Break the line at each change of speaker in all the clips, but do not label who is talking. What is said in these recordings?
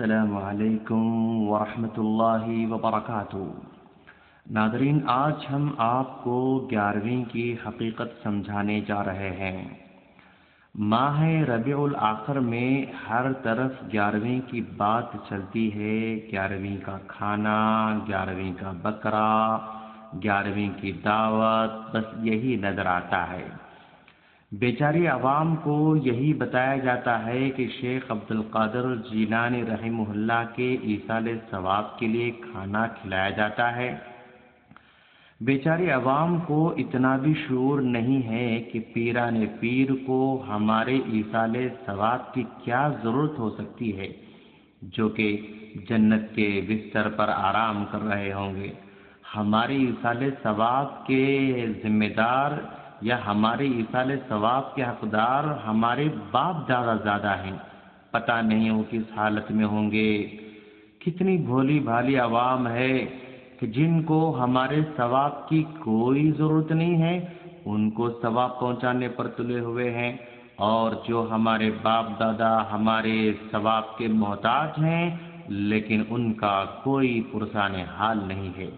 السلام علیکم ورحمۃ اللہ وبرکاتہ۔ ناظرین، آج ہم آپ کو 11ویں کی حقیقت سمجھانے جا رہے ہیں۔ ماہ ربیع الاخر میں ہر طرف 11ویں کی بات چلتی ہے۔ 11ویں کا کھانا، 11ویں کا بکرا، 11ویں کی دعوت، بس یہی نظر آتا ہے۔ بیچاری عوام کو یہی بتایا جاتا ہے کہ شیخ عبد القادر جیلانی رحمہ اللہ کے ایصال ثواب کے لیے کھانا کھلایا جاتا ہے۔ بیچاری عوام کو اتنا بھی شعور نہیں ہے کہ پیران پیر کو ہمارے ایصال ثواب کی کیا ضرورت ہو سکتی ہے، جو کہ جنت کے بستر پر آرام کر رہے ہوں گے۔ ہمارے ایصال ثواب کے ذمہ دار یا ہمارے ایصال ثواب کے حقدار ہمارے باپ دادا زیادہ ہیں۔ پتہ نہیں وہ کس حالت میں ہوں گے۔ کتنی بھولی بھالی عوام ہے کہ جن کو ہمارے ثواب کی کوئی ضرورت نہیں ہے، ان کو ثواب پہنچانے پر تلے ہوئے ہیں، اور جو ہمارے باپ دادا ہمارے ثواب کے محتاج ہیں لیکن ان کا کوئی پرسان حال نہیں ہے۔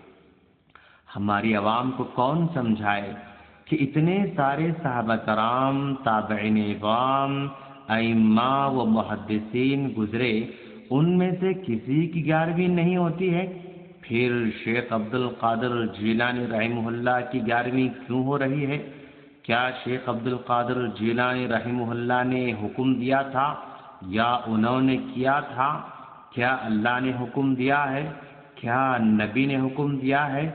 ہماری عوام کو کون سمجھائے کہ اتنے سارے صحابہ کرام، تابعین اعظام، ائمہ و محدثین گزرے، ان میں سے کسی کی 11ویں نہیں ہوتی ہے، پھر شیخ عبد القادر جیلانی رحمہ اللہ کی 11ویں کیوں ہو رہی ہے؟ کیا شیخ عبد القادر جیلانی رحمہ اللہ نے حکم دیا تھا یا انہوں نے کیا تھا؟ کیا اللہ نے حکم دیا ہے؟ کیا نبی نے حکم دیا ہے؟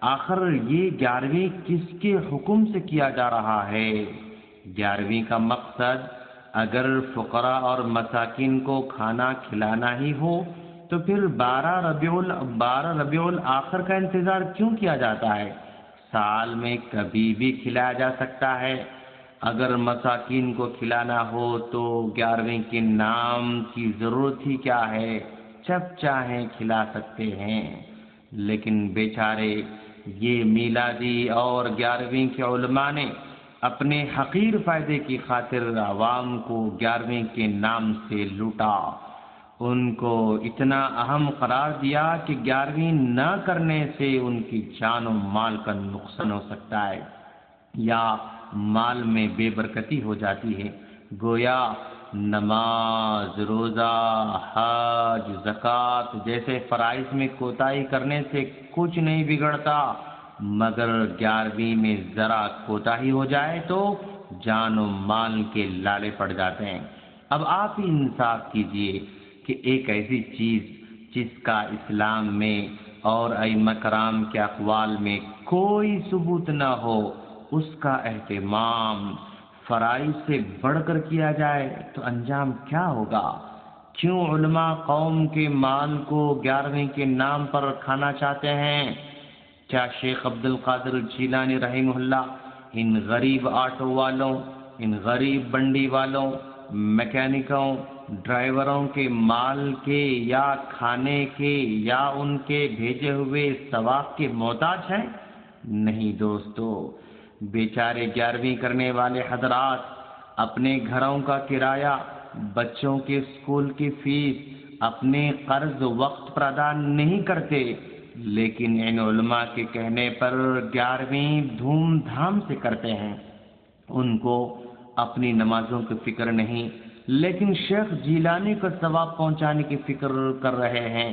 آخر یہ 11ویں کس کے حکم سے کیا جا رہا ہے؟ 11ویں کا مقصد اگر فقراء اور مساکین کو کھانا کھلانا ہی ہو تو پھر 12 ربیع الاخر کا انتظار کیوں کیا جاتا ہے؟ سال میں کبھی بھی کھلایا جا سکتا ہے۔ اگر مساکین کو کھلانا ہو تو 11ویں کے نام کی ضرورت ہی کیا ہے؟ جب چاہیں کھلا سکتے ہیں۔ لیکن بیچارے یہ میلادی اور 11ویں کے علماء نے اپنے حقیر فائدے کی خاطر عوام کو 11ویں کے نام سے لوٹا، ان کو اتنا اہم قرار دیا کہ 11ویں نہ کرنے سے ان کی جان و مال کا نقصان ہو سکتا ہے یا مال میں بے برکتی ہو جاتی ہے۔ گویا نماز، روزہ، حج، زکوٰۃ جیسے فرائض میں کوتاہی کرنے سے کچھ نہیں بگڑتا، مگر 11ویں میں ذرا کوتاہی ہو جائے تو جان و مال کے لالے پڑ جاتے ہیں۔ اب آپ ہی انصاف کیجئے کہ ایک ایسی چیز جس کا اسلام میں اور ائمہ کرام کے اقوال میں کوئی ثبوت نہ ہو، اس کا اہتمام فرائض سے بڑھ کر کیا جائے تو انجام کیا ہوگا؟ کیوں علماء قوم کے مال کو 11ویں کے نام پر کھانا چاہتے ہیں؟ کیا شیخ عبد القادر جیلانی رحمہ اللہ ان غریب آٹو والوں، ان غریب بنڈی والوں، میکینکوں، ڈرائیوروں کے مال کے یا کھانے کے یا ان کے بھیجے ہوئے ثواب کے محتاج ہیں؟ نہیں دوستو، بیچارے 11ویں کرنے والے حضرات اپنے گھروں کا کرایہ، بچوں کے اسکول کی فیس، اپنے قرض وقت پر ادا نہیں کرتے، لیکن ان علماء کے کہنے پر 11ویں دھوم دھام سے کرتے ہیں۔ ان کو اپنی نمازوں کی فکر نہیں، لیکن شیخ جیلانی کو ثواب پہنچانے کی فکر کر رہے ہیں۔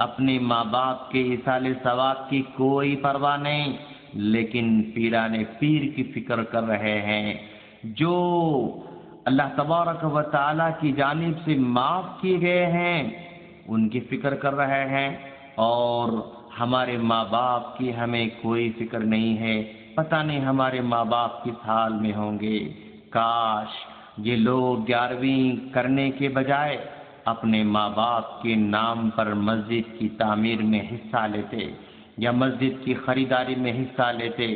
اپنے ماں باپ کے ایصال ثواب کی کوئی پرواہ نہیں، لیکن پیران پیر کی فکر کر رہے ہیں، جو اللہ تبارک و تعالی کی جانب سے معاف کیے گئے ہیں، ان کی فکر کر رہے ہیں، اور ہمارے ماں باپ کی ہمیں کوئی فکر نہیں ہے۔ پتہ نہیں ہمارے ماں باپ کس حال میں ہوں گے۔ کاش یہ لوگ 11ویں کرنے کے بجائے اپنے ماں باپ کے نام پر مسجد کی تعمیر میں حصہ لیتے یا مسجد کی خریداری میں حصہ لیتے۔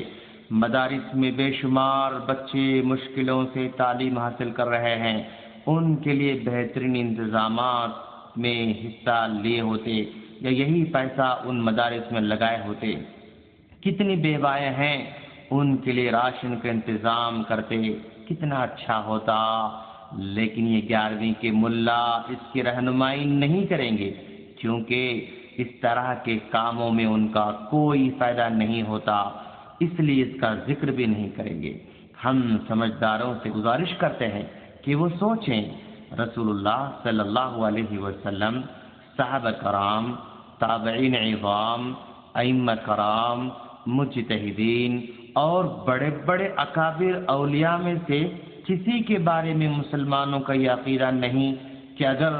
مدارس میں بے شمار بچے مشکلوں سے تعلیم حاصل کر رہے ہیں، ان کے لیے بہترین انتظامات میں حصہ لیے ہوتے یا یہی پیسہ ان مدارس میں لگائے ہوتے۔ کتنی بیوائیں ہیں، ان کے لیے راشن کا انتظام کرتے، کتنا اچھا ہوتا۔ لیکن یہ 11ویں کے ملا اس کی رہنمائی نہیں کریں گے، کیونکہ اس طرح کے کاموں میں ان کا کوئی فائدہ نہیں ہوتا، اس لیے اس کا ذکر بھی نہیں کریں گے۔ ہم سمجھداروں سے گزارش کرتے ہیں کہ وہ سوچیں، رسول اللہ صلی اللہ علیہ وسلم، صحابہ کرام، تابعین عظام، ائمہ کرام، مجتہدین اور بڑے بڑے اکابر اولیاء میں سے کسی کے بارے میں مسلمانوں کا یہ عقیدہ نہیں کہ اگر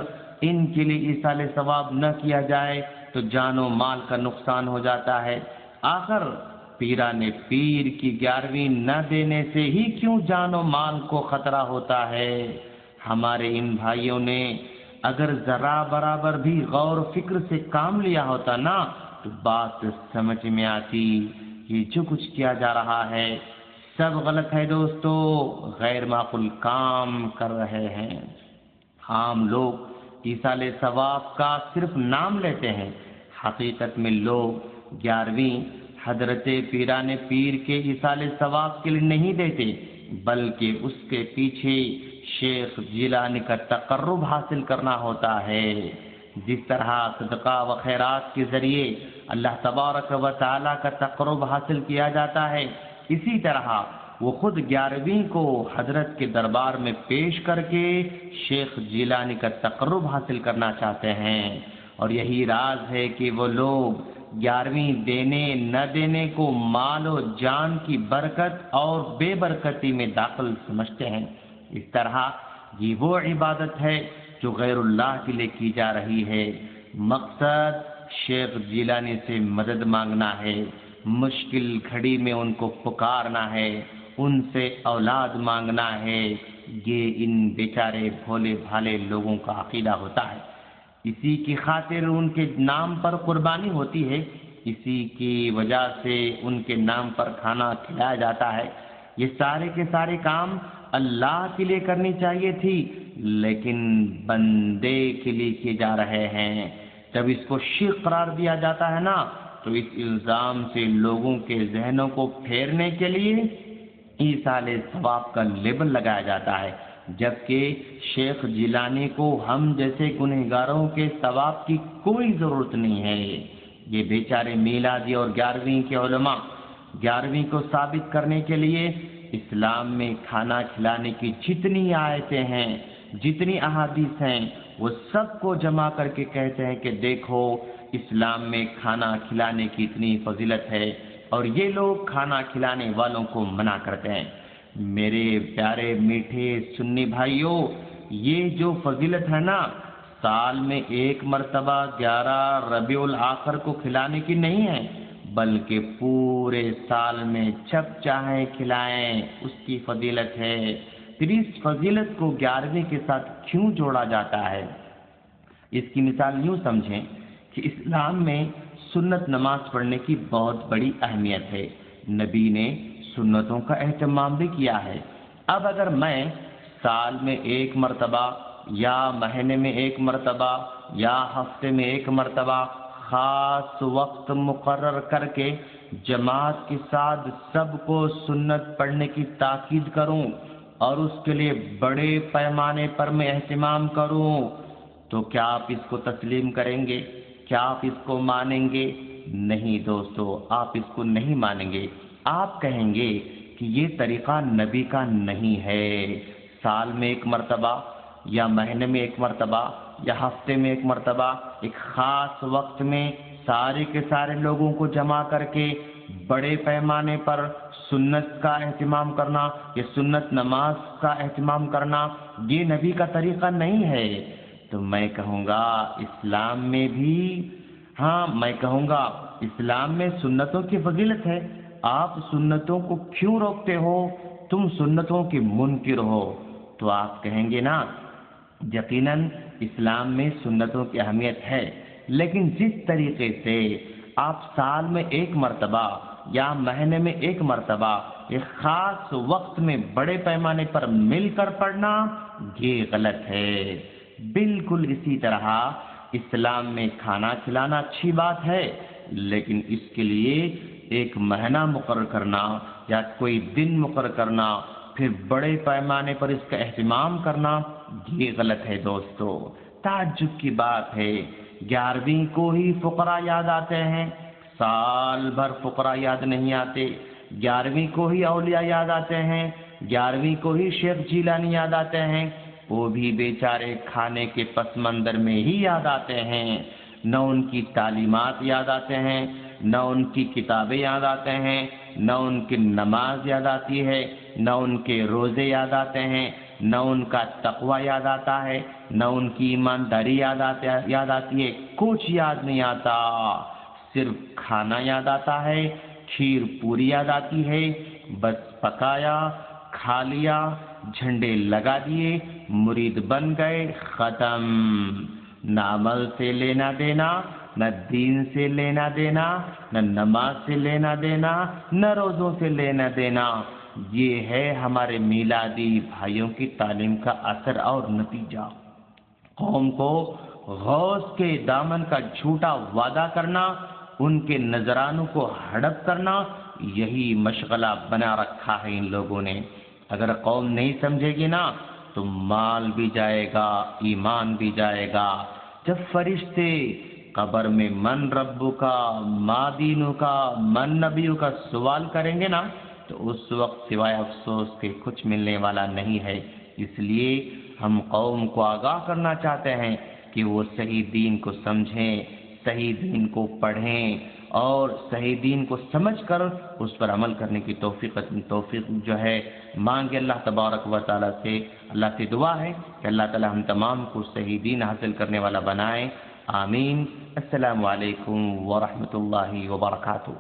ان کے لیے ایصال ثواب نہ کیا جائے تو جان و مال کا نقصان ہو جاتا ہے۔ آخر پیران پیر کی 11ویں نہ دینے سے ہی کیوں جان و مال کو خطرہ ہوتا ہے؟ ہمارے ان بھائیوں نے اگر ذرا برابر بھی غور و فکر سے کام لیا ہوتا نا تو بات سمجھ میں آتی۔ یہ جو کچھ کیا جا رہا ہے سب غلط ہے دوستو، غیر معقول کام کر رہے ہیں۔ عام لوگ ایصال ثواب کا صرف نام لیتے ہیں، حقیقت میں لوگ 11ویں حضرت پیران پیر کے ایصال ثواب کے لیے نہیں دیتے، بلکہ اس کے پیچھے شیخ جیلانی کا تقرب حاصل کرنا ہوتا ہے۔ جس طرح صدقہ و خیرات کے ذریعے اللہ تبارک و تعالی کا تقرب حاصل کیا جاتا ہے، اسی طرح وہ خود 11ویں کو حضرت کے دربار میں پیش کر کے شیخ جیلانی کا تقرب حاصل کرنا چاہتے ہیں، اور یہی راز ہے کہ وہ لوگ 11ویں دینے نہ دینے کو مال و جان کی برکت اور بے برکتی میں داخل سمجھتے ہیں۔ اس طرح یہ وہ عبادت ہے جو غیر اللہ کے لیے کی جا رہی ہے۔ مقصد شیخ جیلانی سے مدد مانگنا ہے، مشکل گھڑی میں ان کو پکارنا ہے، ان سے اولاد مانگنا ہے۔ یہ ان بیچارے بھولے بھالے لوگوں کا عقیدہ ہوتا ہے۔ اسی کی خاطر ان کے نام پر قربانی ہوتی ہے، اسی کی وجہ سے ان کے نام پر کھانا کھلایا جاتا ہے۔ یہ سارے کے سارے کام اللہ کے لیے کرنی چاہیے تھی، لیکن بندے کے لیے کیے جا رہے ہیں۔ جب اس کو شرک قرار دیا جاتا ہے نا تو اس الزام سے لوگوں کے ذہنوں کو پھیرنے کے لیے ایصال ثواب کا لیبل لگایا جاتا ہے، جبکہ شیخ جیلانی کو ہم جیسے گنہگاروں کے ثواب کی کوئی ضرورت نہیں ہے۔ یہ بیچارے میلادی اور 11ویں کے علماء 11ویں کو ثابت کرنے کے لیے اسلام میں کھانا کھلانے کی جتنی آیتیں ہیں، جتنی احادیث ہیں، وہ سب کو جمع کر کے کہتے ہیں کہ دیکھو اسلام میں کھانا کھلانے کی اتنی فضیلت ہے، اور یہ لوگ کھانا کھلانے والوں کو منع کرتے ہیں۔ میرے پیارے میٹھے سنی بھائیوں، یہ جو فضیلت ہے نا، سال میں ایک مرتبہ 11 ربیع الاخر کو کھلانے کی نہیں ہے، بلکہ پورے سال میں جب چاہیں کھلائیں، اس کی فضیلت ہے۔ پھر اس فضیلت کو 11ویں کے ساتھ کیوں جوڑا جاتا ہے؟ اس کی مثال یوں سمجھیں کہ اسلام میں سنت نماز پڑھنے کی بہت بڑی اہمیت ہے، نبی نے سنتوں کا اہتمام بھی کیا ہے۔ اب اگر میں سال میں ایک مرتبہ یا مہینے میں ایک مرتبہ یا ہفتے میں ایک مرتبہ خاص وقت مقرر کر کے جماعت کے ساتھ سب کو سنت پڑھنے کی تاکید کروں اور اس کے لیے بڑے پیمانے پر میں اہتمام کروں تو کیا آپ اس کو تسلیم کریں گے؟ کیا آپ اس کو مانیں گے؟ نہیں دوستو، آپ اس کو نہیں مانیں گے۔ آپ کہیں گے کہ یہ طریقہ نبی کا نہیں ہے۔ سال میں ایک مرتبہ یا مہینے میں ایک مرتبہ یا ہفتے میں ایک مرتبہ ایک خاص وقت میں سارے کے سارے لوگوں کو جمع کر کے بڑے پیمانے پر سنت کا اہتمام کرنا یا سنت نماز کا اہتمام کرنا یہ نبی کا طریقہ نہیں ہے۔ تو میں کہوں گا اسلام میں بھی، میں کہوں گا اسلام میں سنتوں کی فضیلت ہے، آپ سنتوں کو کیوں روکتے ہو؟ تم سنتوں کے منکر ہو۔ تو آپ کہیں گے نا یقیناً اسلام میں سنتوں کی اہمیت ہے، لیکن جس طریقے سے آپ سال میں ایک مرتبہ یا مہینے میں ایک مرتبہ ایک خاص وقت میں بڑے پیمانے پر مل کر پڑھنا یہ غلط ہے۔ بالکل اسی طرح اسلام میں کھانا کھلانا اچھی بات ہے، لیکن اس کے لیے ایک مہینہ مقرر کرنا یا کوئی دن مقرر کرنا پھر بڑے پیمانے پر اس کا اہتمام کرنا یہ غلط ہے دوستو، تعجب کی بات ہے، 11ویں کو ہی فقراء یاد آتے ہیں، سال بھر فقراء یاد نہیں آتے، 11ویں کو ہی اولیاء یاد آتے ہیں، 11ویں کو ہی شیخ جیلانی یاد آتے ہیں، وہ بھی بیچارے کھانے کے پس منظر میں ہی یاد آتے ہیں، نہ ان کی تعلیمات یاد آتے ہیں، نہ ان کی کتابیں یاد آتے ہیں، نہ ان کی نماز یاد آتی ہے، نہ ان کے روزے یاد آتے ہیں، نہ ان کا تقوی یاد آتا ہے، نہ ان کی ایمانداری یاد آتی ہے، کچھ یاد نہیں آتا، صرف کھانا یاد آتا ہے، کھیر پوری یاد آتی ہے، بس پکایا، کھا لیا، جھنڈے لگا دیے، مرید بن گئے، ختم، نہ عمل سے لینا دینا، نہ دین سے لینا دینا، نہ نماز سے لینا دینا، نہ روزوں سے لینا دینا۔ یہ ہے ہمارے میلادی بھائیوں کی تعلیم کا اثر اور نتیجہ۔ قوم کو غوث کے دامن کا جھوٹا وعدہ کرنا، ان کے نذرانوں کو ہڑپ کرنا، یہی مشغلہ بنا رکھا ہے ان لوگوں نے۔ اگر قوم نہیں سمجھے گی نا تو مال بھی جائے گا، ایمان بھی جائے گا۔ جب فرشتے قبر میں من ربو کا، ما دینو کا، من نبیو کا سوال کریں گے نا تو اس وقت سوائے افسوس کے کچھ ملنے والا نہیں ہے۔ اس لیے ہم قوم کو آگاہ کرنا چاہتے ہیں کہ وہ صحیح دین کو سمجھیں، صحیح دین کو پڑھیں اور صحیح دین کو سمجھ کر اس پر عمل کرنے کی توفیق جو ہے مانگے اللہ تبارک و تعالیٰ سے۔ اللہ سے دعا ہے کہ اللہ تعالیٰ ہم تمام کو صحیح دین حاصل کرنے والا بنائے، آمین۔ السلام علیکم ورحمۃ اللہ وبرکاتہ۔